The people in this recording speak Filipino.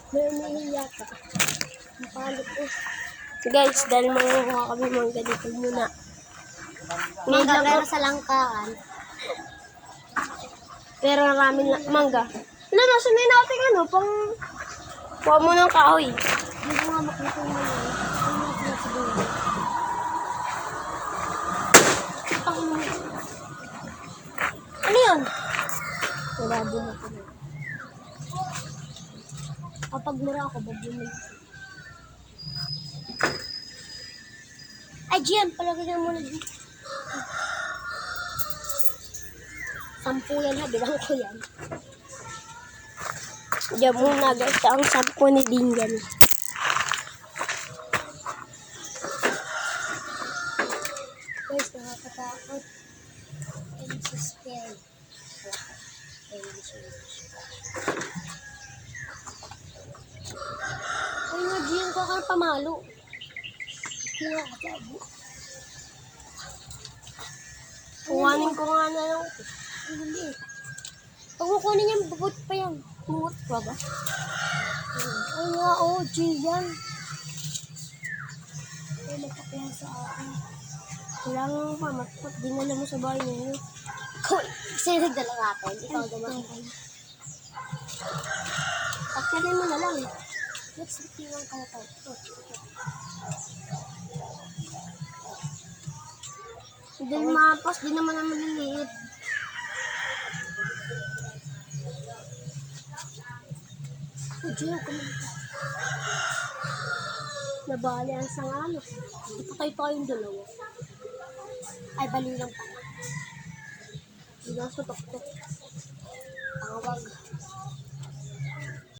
May umiiyak ka. Napalot ko. Guys, dahil manguha kami mangga dito muna. Mangga pero sa langkaan. Pero marami mangga. Ano, nasa na natin ano, pang... Kuha mo ng kahoy. Hindi ko nga makita yung mga. Ano nga sila siguro. Ano yun? Wala din ako. Kapag mura ako, babunod. Ay, Gian, palagay na muna dito. 10 yan ha, bilang ko yan. Diyan muna guys, ang 10 ni Dingan. Guys, nakakatakot. And so scary. Ay, nga, Gian, ko ka pamalo. Hindi ako sabi. Kuhanin ko nga na lang. Hindi. Pag kukunin yan, bubot pa yan. Kumot pa ba? Ay nga, oh, Gian. Ay, nagpakuha sa akin. Kailangan mo pa, dinala mo sa bahay ninyo. Kasi nagdala natin. Ikaw naman. Pagkalin mo na lang. Let's review ka na to. Hindi mapas, di naman naman maliliit. Oh, Gian, kumanta. Nabali ang sangalo. Patay tayong dalawa. Ay, bali lang pala. Hindi na sa tuktok. Tawag.